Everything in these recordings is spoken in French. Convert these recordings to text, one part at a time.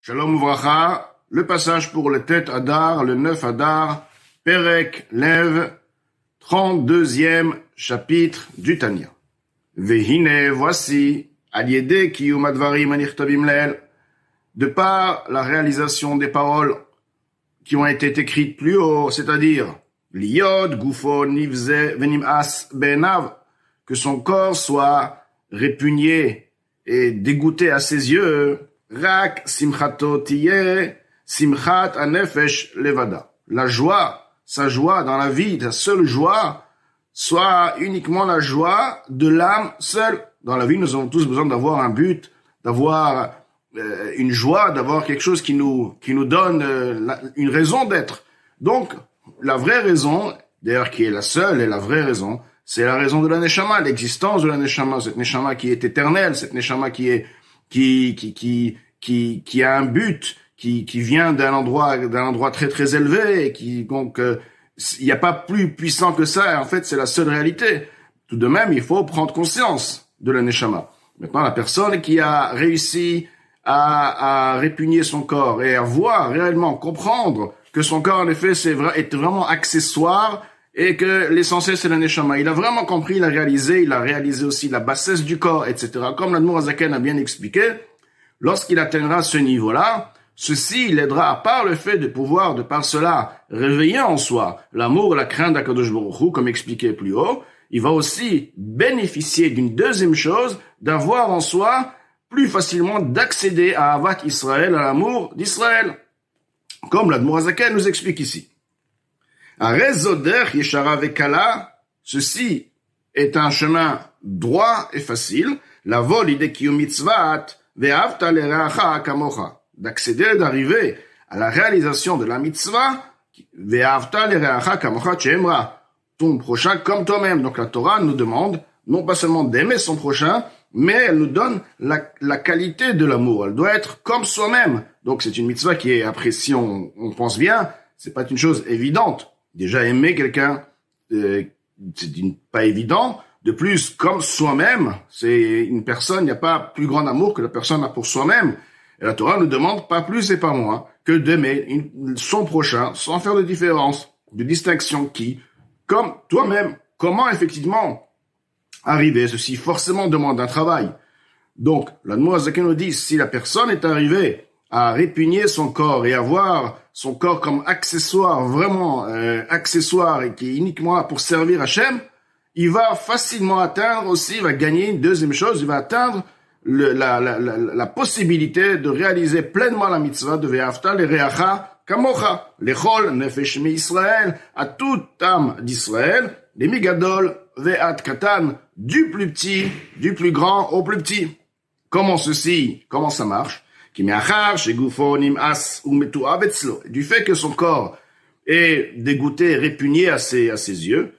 Shalom Uvracha, le passage pour le Tet Adar, le 9 Adar, Perek Lev, 32e chapitre du Tanya. Vehine, voici, Aliede Kiyum Advarim Anichtabim Leel, de par la réalisation des paroles qui ont été écrites plus haut, c'est-à-dire Liod, Gufo, Nivze, Venim'as, Benav, que son corps soit répugné et dégoûté à ses yeux, Rak simchato tiye simchat anefesh levada. La joie, sa joie dans la vie, sa seule joie, soit uniquement la joie de l'âme seule. Dans la vie, nous avons tous besoin d'avoir un but, d'avoir une joie, d'avoir quelque chose qui nous donne une raison d'être. Donc, la vraie raison, d'ailleurs qui est la seule et la vraie raison, c'est la raison de la Neshama, l'existence de la Neshama, cette Neshama qui est éternelle, cette Neshama qui a un but, qui vient d'un endroit très très élevé, et qui donc il n'y a pas plus puissant que ça. Et en fait, c'est la seule réalité. Tout de même, il faut prendre conscience de la Neshama. Maintenant, la personne qui a réussi à répugner son corps et à voir réellement, comprendre que son corps en effet est vraiment accessoire et que l'essentiel c'est la Neshama. Il a vraiment compris, il a réalisé aussi la bassesse du corps, etc. Comme l'Admour HaZaken a bien expliqué. Lorsqu'il atteindra ce niveau-là, ceci l'aidera, par le fait de pouvoir, de par cela, réveiller en soi l'amour et la crainte d'Akadosh Baruch Hu, comme expliqué plus haut. Il va aussi bénéficier d'une deuxième chose, d'avoir en soi plus facilement d'accéder à Avat Israël, à l'amour d'Israël. Comme l'Admour HaZaken nous explique ici. Arezoder Yeshara Vekala, ceci est un chemin droit et facile. La vol idée qui mitzvat, d'accéder, d'arriver à la réalisation de la mitzvah, ton prochain comme toi-même. Donc la Torah nous demande non pas seulement d'aimer son prochain, mais elle nous donne la qualité de l'amour. Elle doit être comme soi-même. Donc c'est une mitzvah qui est, après si on pense bien, c'est pas une chose évidente. Déjà aimer quelqu'un, c'est pas évident. De plus, comme soi-même, c'est une personne, il n'y a pas plus grand amour que la personne a pour soi-même. Et la Torah nous demande pas plus et pas moins que d'aimer son prochain sans faire de différence, de distinction qui, comme toi-même. Comment effectivement arriver? Ceci forcément demande un travail. Donc, l'Admour HaZaken nous dit, si la personne est arrivée à répugner son corps et à voir son corps comme accessoire, vraiment accessoire et qui est uniquement là pour servir Hachem, il va facilement atteindre aussi, il va gagner une deuxième chose, il va atteindre la possibilité de réaliser pleinement la mitzvah de Ve'afta l'Ereacha Kamocha, l'Echol Nefesh Israël, à toute âme d'Israël, les Migadol Ve'at Katan, du plus petit, du plus grand au plus petit. Comment ça marche? Du fait que son corps est dégoûté, répugné à ses yeux.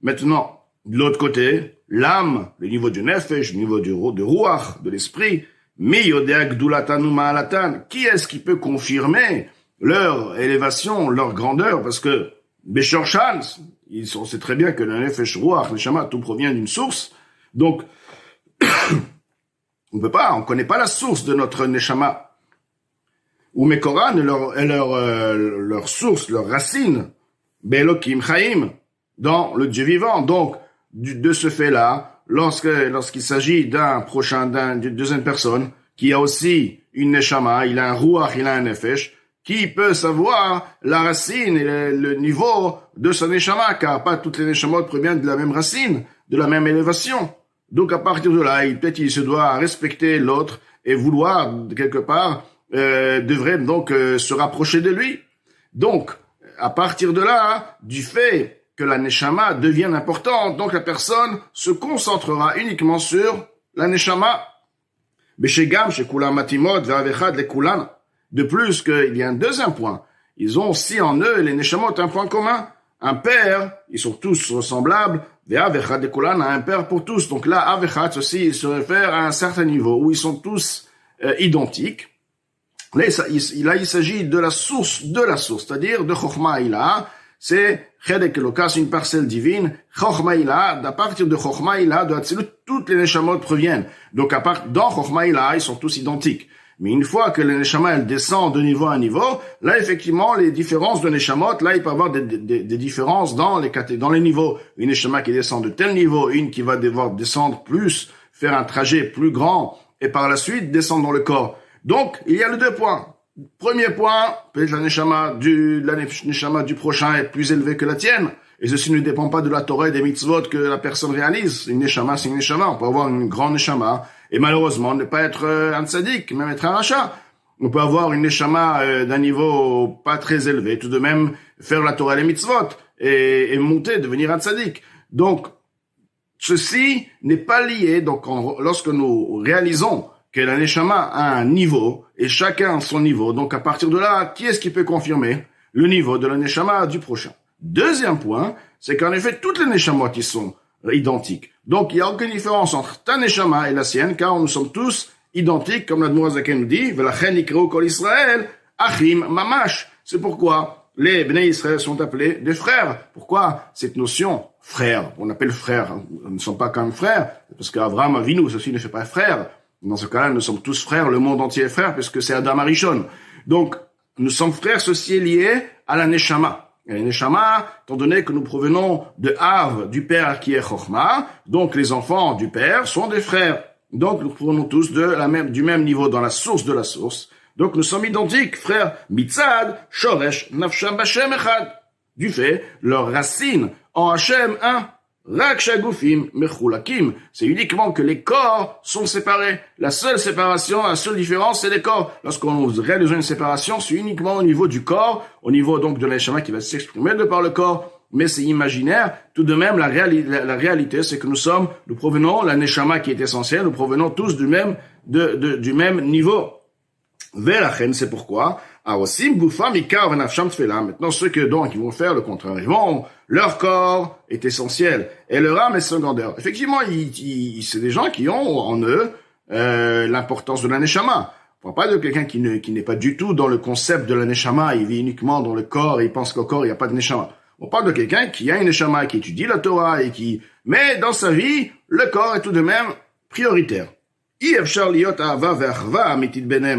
Maintenant, de l'autre côté, l'âme, le niveau du nefesh, le niveau du ruach, de l'esprit, qui est-ce qui peut confirmer leur élévation, leur grandeur? Parce que, Beshorchan, on sait très bien que le nefesh, ruach, neshama, tout provient d'une source. Donc, on connaît pas la source de notre neshama. Ou Mekoran, leur source, leur racine, Be'elokim Chaim, dans le Dieu vivant. Donc, de ce fait-là, lorsqu'il s'agit d'une deuxième personne, qui a aussi une neshama, il a un ruach, il a un nefesh, qui peut savoir la racine et le niveau de sa neshama, car pas toutes les neshamot proviennent de la même racine, de la même élévation. Donc, à partir de là, peut-être il se doit respecter l'autre et vouloir, quelque part, devrait donc se rapprocher de lui. Donc, à partir de là, du fait que la neshama devienne importante, donc la personne se concentrera uniquement sur la neshama. De plus qu'il y a un deuxième point. Ils ont aussi en eux, les neshamot, un point commun. Un père, ils sont tous ressemblables. A un père pour tous. Donc là, Avechat aussi, il se réfère à un certain niveau où ils sont tous identiques. Là, il s'agit de la source, c'est-à-dire de Chochma Ila. C'est Chedek Elokas, une parcelle divine. Chochma Ila, à partir de Chochma Ila, de Hatzilut, toutes les neshamot proviennent. Donc dans Chochma Ila, ils sont tous identiques. Mais une fois que le neshama, elle descend de niveau à niveau, là, effectivement, les différences de neshamot, là, il peut y avoir des différences dans les niveaux. Une neshama qui descend de tel niveau, une qui va devoir descendre plus, faire un trajet plus grand, et par la suite, descendre dans le corps. Donc, il y a les deux points. Premier point, peut-être la neshama du prochain est plus élevée que la tienne. Et ceci ne dépend pas de la Torah et des mitzvot que la personne réalise. Une neshama, c'est une neshama. On peut avoir une grande neshama et malheureusement ne pas être un tzaddik, même être un rachat. On peut avoir une neshama d'un niveau pas très élevé, tout de même faire la Torah et les mitzvot et monter, devenir un tzaddik. Donc, ceci n'est pas lié. Donc, lorsque nous réalisons que la neshama a un niveau et chacun son niveau, donc à partir de là, qui est-ce qui peut confirmer le niveau de la neshama du prochain? Deuxième point, c'est qu'en effet, toutes les neshamot qui sont identiques. Donc, il n'y a aucune différence entre ta neshama et la sienne, car nous sommes tous identiques, comme l'Admour HaZaken nous dit, V'lachen ikreu kol Israël, achim mamash. C'est pourquoi les Bnei Israël sont appelés des frères. Pourquoi cette notion frère? On appelle frère. Nous ne sommes pas comme frères, parce qu'Avraham Avinu, ceci ne fait pas frère. Dans ce cas-là, nous sommes tous frères, le monde entier est frère, puisque c'est Adam Arishon. Donc, nous sommes frères, ceci est lié à la neshama. Et la neshama, étant donné que nous provenons de Av, du père qui est Chochma, donc les enfants du père sont des frères. Donc, nous provenons tous du même niveau dans la source de la source. Donc, nous sommes identiques, frères. Mitzad, Shoresh, Nafsham, Bashem, Echad. Du fait, leurs racines en Hachem, un. Rak shagufim mechulakim. C'est uniquement que les corps sont séparés. La seule séparation, la seule différence, c'est les corps. Lorsqu'on réalise une séparation, c'est uniquement au niveau du corps, au niveau donc de l'Neshama qui va s'exprimer de par le corps. Mais c'est imaginaire. Tout de même, la réalité, c'est que nous provenons, la Neshama qui est essentielle, nous provenons tous du même niveau. Velachen, c'est pourquoi. Maintenant, ceux qui vont faire le contraire, leur corps est essentiel et leur âme est secondaire. Effectivement, c'est des gens qui ont en eux l'importance de la neshama. On parle pas de quelqu'un qui n'est pas du tout dans le concept de la neshama, il vit uniquement dans le corps et il pense qu'au corps il n'y a pas de neshama. On parle de quelqu'un qui a une neshama, qui étudie la Torah mais dans sa vie, le corps est tout de même prioritaire.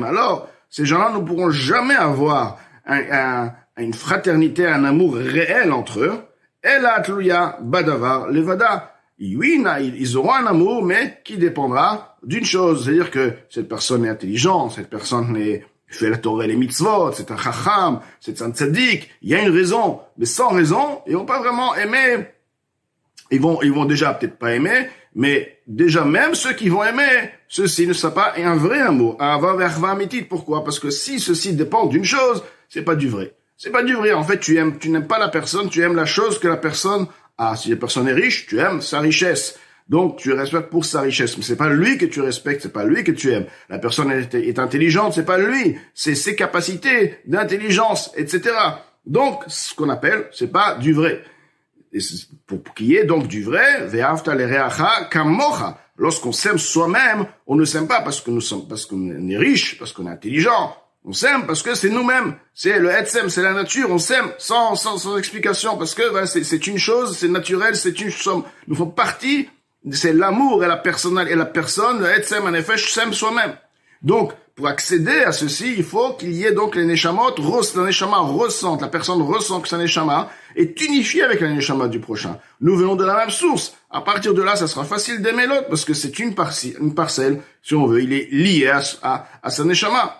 Alors, ces gens-là ne pourront jamais avoir une fraternité, un amour réel entre eux. Ela tluya badavar levada. Oui, ils auront un amour, mais qui dépendra d'une chose. C'est-à-dire que cette personne est intelligente, cette personne fait la Torah et les mitzvot, c'est un chacham, c'est un tzaddik. Il y a une raison, mais sans raison, ils vont pas vraiment aimer. Ils vont déjà peut-être pas aimer, mais déjà même ceux qui vont aimer, ceci ne sera pas un vrai amour. Pourquoi? Parce que si ceci dépend d'une chose, c'est pas du vrai. C'est pas du vrai. En fait, tu n'aimes pas la personne, tu aimes la chose que la personne a. Si la personne est riche, tu aimes sa richesse. Donc, tu respectes pour sa richesse. Mais c'est pas lui que tu respectes, c'est pas lui que tu aimes. La personne est intelligente, c'est pas lui. C'est ses capacités d'intelligence, etc. Donc, ce qu'on appelle, c'est pas du vrai. Et pour qu'il y ait donc du vrai, ve'afta l'ereacha kamocha. Lorsqu'on s'aime soi-même, on ne s'aime pas parce qu'on est riche, parce qu'on est intelligent. On s'aime parce que c'est nous-mêmes. C'est le etzem, c'est la nature. On s'aime sans explication parce que c'est une chose, c'est naturel, nous faisons partie, c'est l'amour et la personne, le etzem, en effet, s'aime soi-même. Donc, pour accéder à ceci, il faut qu'il y ait donc les neshamot, la neshama ressente, la personne ressent que sa neshama est unifiée avec la neshama du prochain. Nous venons de la même source. À partir de là, ça sera facile d'aimer l'autre parce que c'est une parcelle, si on veut, il est lié à sa neshama.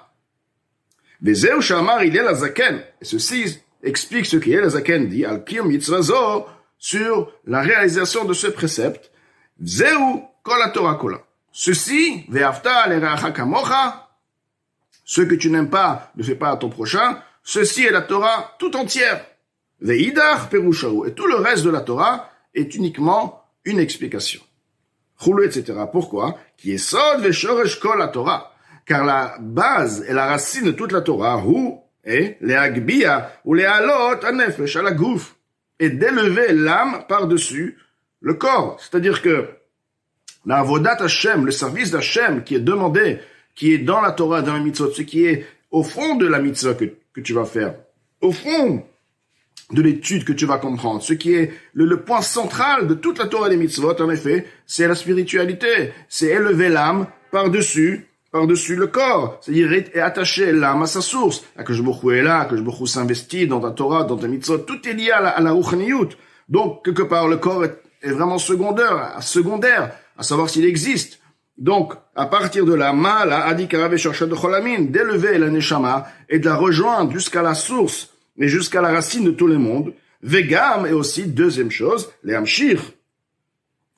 Vezeu shamar il est la zaken. Et ceci explique ce qu'est la zaken dit, al kiyum mitzvazo, sur la réalisation de ce précepte. Zeu kol Torah kola. Ceci, ve'afta l'eracha kamocha, ce que tu n'aimes pas, ne fais pas à ton prochain, ceci est la Torah tout entière. Ve'idach perushahu. Et tout le reste de la Torah est uniquement une explication. Choulou, etc. Pourquoi? Qui est sod ve'shoresh kol la Torah. Car la base et la racine de toute la Torah, est les agbia ou les halot anefesh à la gouf, et d'élever l'âme par-dessus le corps. C'est-à-dire que la avodat Hashem, le service d'Hashem qui est demandé, qui est dans la Torah, dans la mitzvot, ce qui est au fond de la mitzvah que tu vas faire, au fond de l'étude que tu vas comprendre, ce qui est le point central de toute la Torah des mitzvot, en effet, c'est la spiritualité, c'est élever l'âme par-dessus par-dessus le corps, c'est-à-dire est attaché l'âme à sa source. Akadosh Baruch Hu est là, Akadosh Baruch Hu s'investit dans ta Torah, dans ta mitzvot, tout est lié à la ruchaniyut. Donc, quelque part, le corps est vraiment secondaire, à savoir s'il existe. Donc, à partir de là, Ma'ala Adikarav Shorshad Cholamin, d'élever la Neshama et de la rejoindre jusqu'à la source et jusqu'à la racine de tout le monde. Vegam, et aussi, deuxième chose, les Hamshir.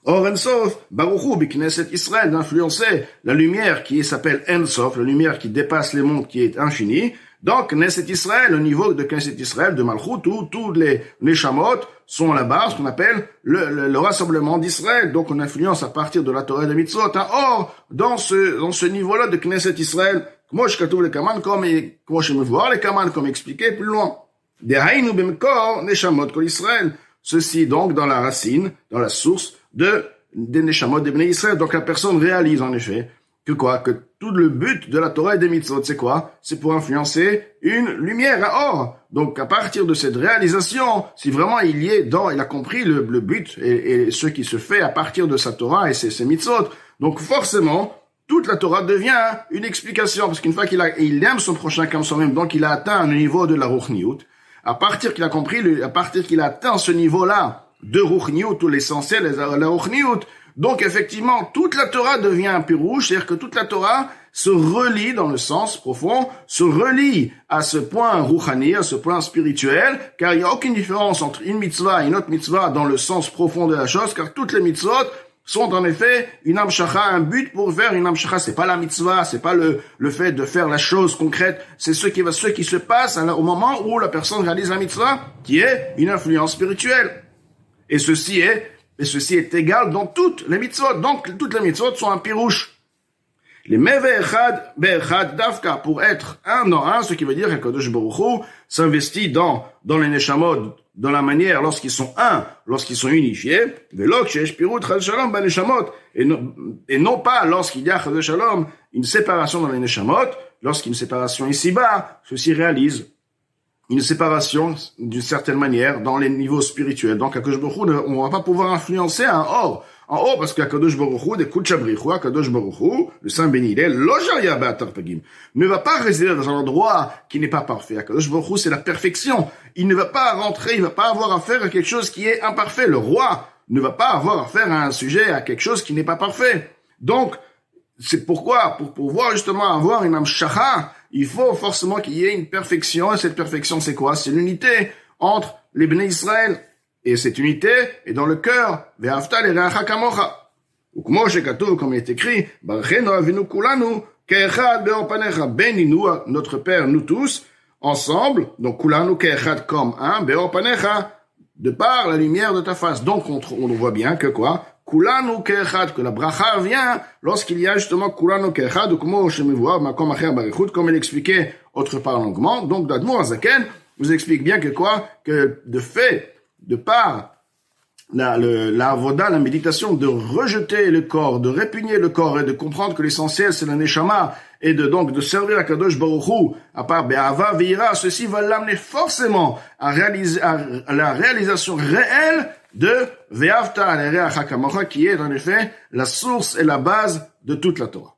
Or, Ensof, Baruchu, Bikneset Israël, d'influencer la lumière qui s'appelle Ensof, la lumière qui dépasse les mondes, qui est infinie. Donc, Knesset Israël, au niveau de Knesset Israël, de Malchut, où tous les Neshamot sont à la base, ce qu'on appelle le rassemblement d'Israël. Donc, on influence à partir de la Torah et des Mitzvot. Or, dans ce niveau-là de Knesset Israël, moi, je katouv les Kaman, comme je me vois les Kaman, comme expliqué plus loin. Dehainu b'mekor Neshamot kol Israël. Ceci, donc, dans la racine, dans la source des Neshamot des Bnei Israël. Donc, la personne réalise, en effet, que tout le but de la Torah et des mitzvot, c'est quoi? C'est pour influencer une lumière à or. Donc, à partir de cette réalisation, si vraiment il a compris le but et ce qui se fait à partir de sa Torah et ses mitzvot. Donc, forcément, toute la Torah devient une explication, parce qu'une fois il aime son prochain comme soi-même, donc il a atteint le niveau de la ruchniyut. À partir qu'il a atteint ce niveau-là de ruchniyut, ou l'essentiel est la ruchniyut, donc, effectivement, toute la Torah devient un pirouche, c'est-à-dire que toute la Torah se relie dans le sens profond, se relie à ce point rouhani, à ce point spirituel, car il n'y a aucune différence entre une mitzvah et une autre mitzvah dans le sens profond de la chose, car toutes les mitzvot sont en effet une amshacha, un but pour faire une amshacha. C'est pas la mitzvah, c'est pas le fait de faire la chose concrète, c'est ce qui se passe au moment où la personne réalise la mitzvah, qui est une influence spirituelle. Et ceci est égal dans toutes les mitzvot. Donc, toutes les mitzvot sont un pirouche. Les meve echad dafka, pour être un dans un, ce qui veut dire qu'Akadosh Baruch Hu s'investit dans les neshamot, dans la manière lorsqu'ils sont un, lorsqu'ils sont unifiés, velok sheyesh pirut chas shalom ben neshamot, et non pas lorsqu'il y a chas shalom, une séparation dans les neshamot, lorsqu'il y a une séparation ici-bas, ceci réalise une séparation d'une certaine manière dans les niveaux spirituels. Donc, Akadosh Baruch Hu, on va pas pouvoir influencer en haut, parce qu'Akadosh Baruch Hu, des Kutchabrichu, Akadosh Baruch Hu, le Saint béni, il est Lojaria Ba'atar Pagim, ne va pas résider dans un endroit qui n'est pas parfait. Akadosh Baruch Hu, c'est la perfection. Il ne va pas rentrer, il va pas avoir affaire à quelque chose qui est imparfait. Le roi ne va pas avoir affaire à un sujet, à quelque chose qui n'est pas parfait. Donc, c'est pourquoi, pour pouvoir justement avoir une amshacha, il faut forcément qu'il y ait une perfection. Et cette perfection, c'est quoi? C'est l'unité entre les Bnei Israël. Et cette unité est dans le cœur. Ve'afta l'ereacha kamocha. Ukmo shekatuv, comme il est écrit, Barchenu avinu kulanu, ke'echad be'or panecha. Bénis-nous, notre Père, nous tous, ensemble. Donc, kulanu ke'echad comme un, be'or panecha, de par la lumière de ta face. Donc, on voit bien que quoi? Kulanu ke'echad, que la bracha vient lorsqu'il y a justement kulanu ke'echad, ou comme comme il expliquait autre part longuement. Donc, d'Admour Azaken vous explique bien que de fait, de par la avoda, la méditation, de rejeter le corps, de répugner le corps et de comprendre que l'essentiel c'est la neshama, et de servir à Kadosh Baruch Hu, à part Be'ava Ve'ira, ceci va l'amener forcément à la réalisation réelle de Ve'avta l'ereacha kamocha, qui est en effet la source et la base de toute la Torah.